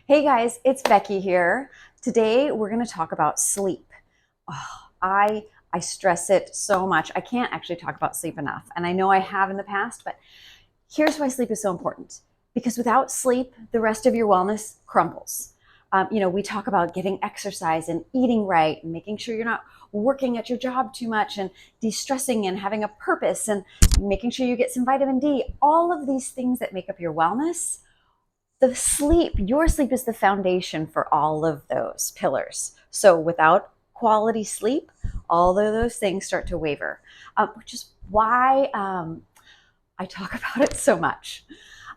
Hey guys, it's Becky here. Today we're going to talk about sleep. Oh, I stress it so much. I can't actually talk about sleep enough. And I know I have in the past, but here's why sleep is so important. Because without sleep, the rest of your wellness crumbles. We talk about getting exercise and eating right and making sure you're not working at your job too much and de-stressing and having a purpose and making sure you get some vitamin D. All of these things that make up your wellness, your sleep is the foundation for all of those pillars. So without quality sleep, all of those things start to waver, which is why I talk about it so much.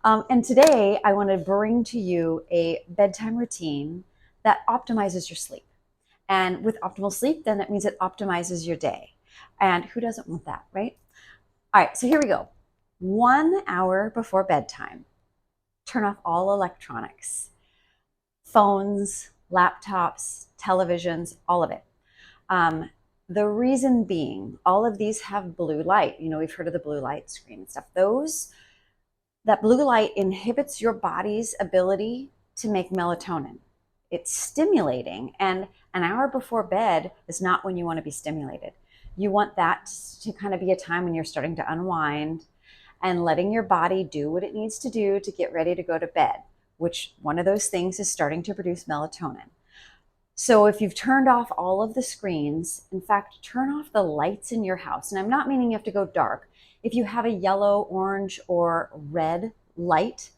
And today I want to bring to you a bedtime routine that optimizes your sleep. And with optimal sleep, then it means it optimizes your day. And who doesn't want that, right? All right, so here we go. 1 hour before bedtime, turn off all electronics, phones, laptops, televisions, all of it. The reason being, all of these have blue light. We've heard of the blue light screen and stuff. That blue light inhibits your body's ability to make melatonin. It's stimulating, and an hour before bed is not when you want to be stimulated. You want that to kind of be a time when you're starting to unwind and letting your body do what it needs to do to get ready to go to bed, which one of those things is starting to produce melatonin. So if you've turned off all of the screens, in fact, turn off the lights in your house. And I'm not meaning you have to go dark. If you have a yellow, orange, or red light,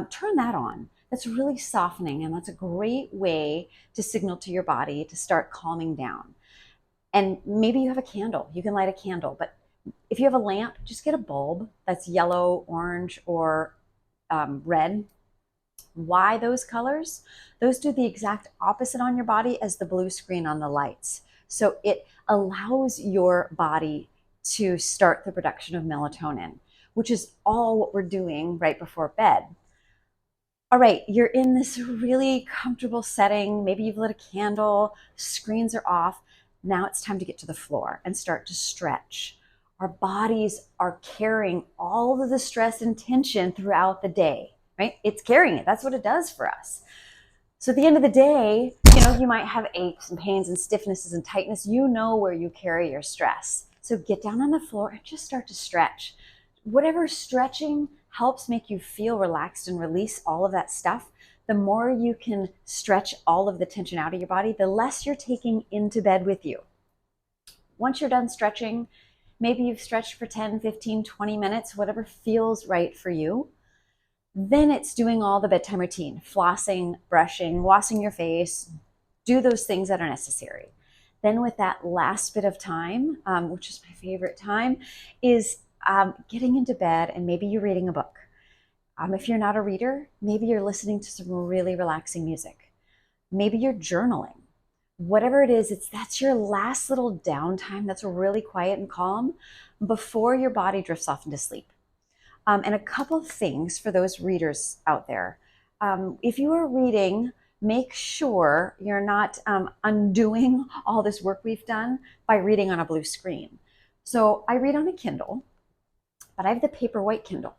turn that on. That's really softening, and that's a great way to signal to your body to start calming down. And maybe you have a candle. You can light a candle, but if you have a lamp, just get a bulb that's yellow, orange, or red. Why those colors? Those do the exact opposite on your body as the blue screen on the lights. So it allows your body to start the production of melatonin, which is all what we're doing right before bed. All right, you're in this really comfortable setting. Maybe you've lit a candle, screens are off. Now it's time to get to the floor and start to stretch. Our bodies are carrying all of the stress and tension throughout the day, right? It's carrying it. That's what it does for us. So at the end of the day, you might have aches and pains and stiffnesses and tightness. You know where you carry your stress. So get down on the floor and just start to stretch. Whatever stretching helps make you feel relaxed and release all of that stuff, the more you can stretch all of the tension out of your body, the less you're taking into bed with you. Once you're done stretching, maybe you've stretched for 10, 15, 20 minutes, whatever feels right for you. Then it's doing all the bedtime routine, flossing, brushing, washing your face, do those things that are necessary. Then with that last bit of time, which is my favorite time, is getting into bed, and maybe you're reading a book. If you're not a reader, maybe you're listening to some really relaxing music. Maybe you're journaling. Whatever it is, that's your last little downtime that's really quiet and calm before your body drifts off into sleep. And a couple of things for those readers out there. If you are reading, make sure you're not undoing all this work we've done by reading on a blue screen. So I read on a Kindle, but I have the Paperwhite Kindle,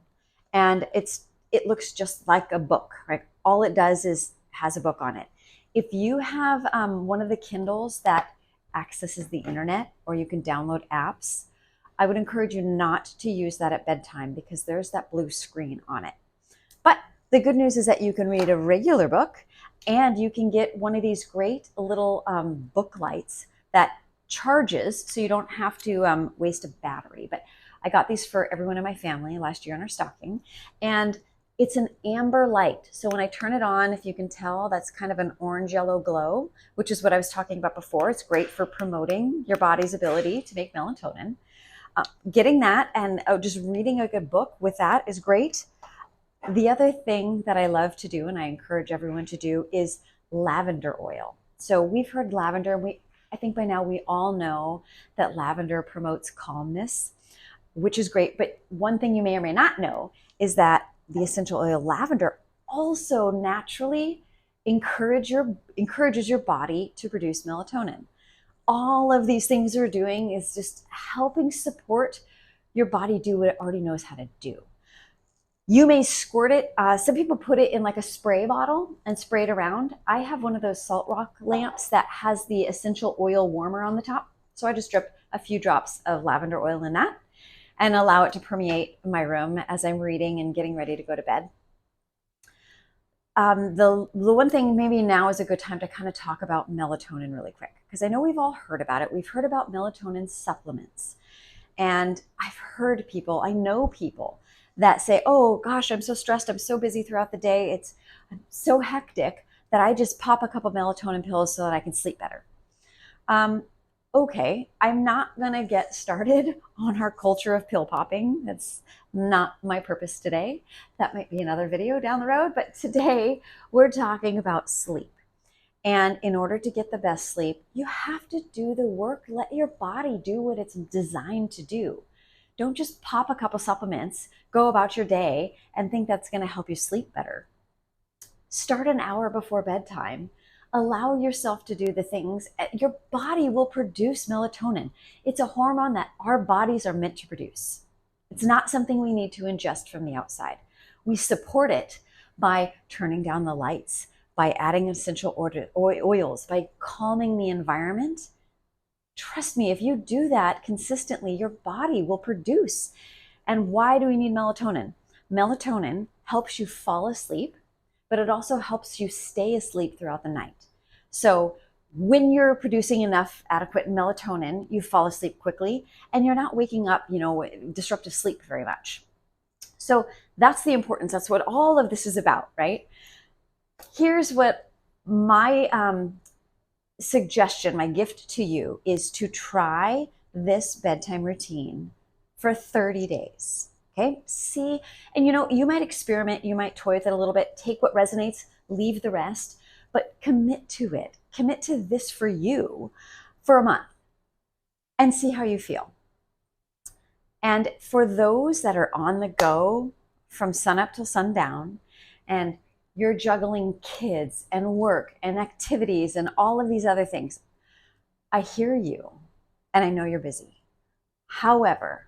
and it looks just like a book, right? All it does is has a book on it. If you have one of the Kindles that accesses the internet, or you can download apps, I would encourage you not to use that at bedtime because there's that blue screen on it. But the good news is that you can read a regular book, and you can get one of these great little book lights that charges, so you don't have to waste a battery. But I got these for everyone in my family last year in our stocking, and it's an amber light. So when I turn it on, if you can tell, that's kind of an orange-yellow glow, which is what I was talking about before. It's great for promoting your body's ability to make melatonin. Getting that and just reading a good book with that is great. The other thing that I love to do, and I encourage everyone to do, is lavender oil. So we've heard lavender. I think by now we all know that lavender promotes calmness, which is great. But one thing you may or may not know is that the essential oil lavender also naturally encourages your body to produce melatonin. All of these things we're doing is just helping support your body do what it already knows how to do. You may squirt it. Some people put it in like a spray bottle and spray it around. I have one of those salt rock lamps that has the essential oil warmer on the top. So I just drip a few drops of lavender oil in that and allow it to permeate my room as I'm reading and getting ready to go to bed. The one thing, maybe now is a good time to kind of talk about melatonin really quick, because I know we've all heard about it. We've heard about melatonin supplements. And I've heard people, I know people that say, oh gosh, I'm so stressed, I'm so busy throughout the day, it's so hectic that I just pop a couple melatonin pills so that I can sleep better. Okay, I'm not gonna get started on our culture of pill popping. That's not my purpose today. That might be another video down the road, but today we're talking about sleep. And in order to get the best sleep, you have to do the work. Let your body do what it's designed to do. Don't just pop a couple supplements, go about your day, and think that's going to help you sleep better. Start an hour before bedtime. Allow yourself to do the things. Your body will produce melatonin. It's a hormone that our bodies are meant to produce. It's not something we need to ingest from the outside. We support it by turning down the lights, by adding essential oils, by calming the environment. Trust me, if you do that consistently, your body will produce. And why do we need melatonin? Melatonin helps you fall asleep, but it also helps you stay asleep throughout the night. So when you're producing enough adequate melatonin, you fall asleep quickly and you're not waking up, disruptive sleep very much. So that's the importance. That's what all of this is about, right? Here's what my suggestion, my gift to you is to try this bedtime routine for 30 days. Okay, see, and you might experiment, you might toy with it a little bit, take what resonates, leave the rest, but commit to it. Commit to this for you for a month and see how you feel. And for those that are on the go from sunup till sundown, and you're juggling kids and work and activities and all of these other things, I hear you and I know you're busy. However,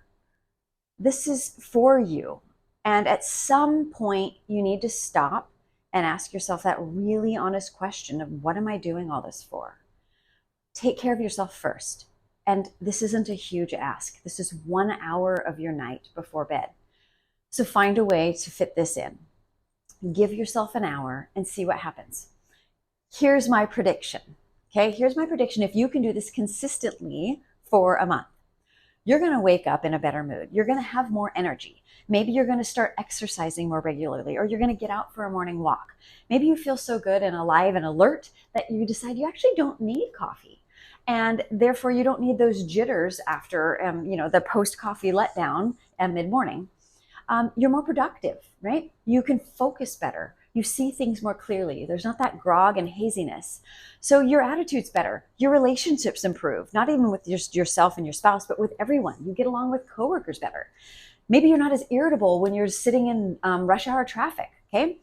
this is for you. And at some point, you need to stop and ask yourself that really honest question of, what am I doing all this for? Take care of yourself first. And this isn't a huge ask. This is 1 hour of your night before bed. So find a way to fit this in. Give yourself an hour and see what happens. Here's my prediction. Okay, here's my prediction. If you can do this consistently for a month, you're going to wake up in a better mood. You're going to have more energy. Maybe you're going to start exercising more regularly, or you're going to get out for a morning walk. Maybe you feel so good and alive and alert that you decide you actually don't need coffee. And therefore you don't need those jitters after, the post-coffee letdown at mid-morning. You're more productive, right? You can focus better. You see things more clearly. There's not that grog and haziness. So your attitude's better. Your relationships improve, not even with just yourself and your spouse, but with everyone. You get along with coworkers better. Maybe you're not as irritable when you're sitting in rush hour traffic, okay?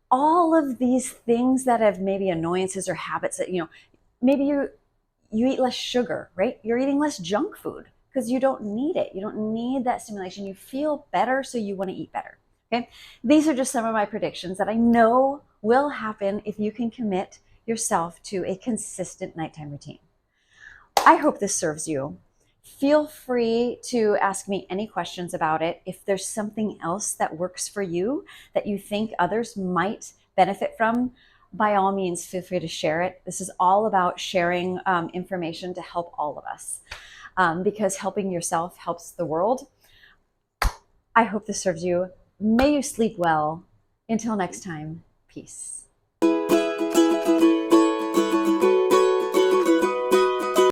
All of these things that have maybe annoyances or habits that, maybe you eat less sugar, right? You're eating less junk food because you don't need it. You don't need that stimulation. You feel better, so you want to eat better. Okay, these are just some of my predictions that I know will happen if you can commit yourself to a consistent nighttime routine. I hope this serves you. Feel free to ask me any questions about it. If there's something else that works for you that you think others might benefit from, by all means, feel free to share it. This is all about sharing information to help all of us, because helping yourself helps the world. I hope this serves you. May you sleep well. Until next time, peace.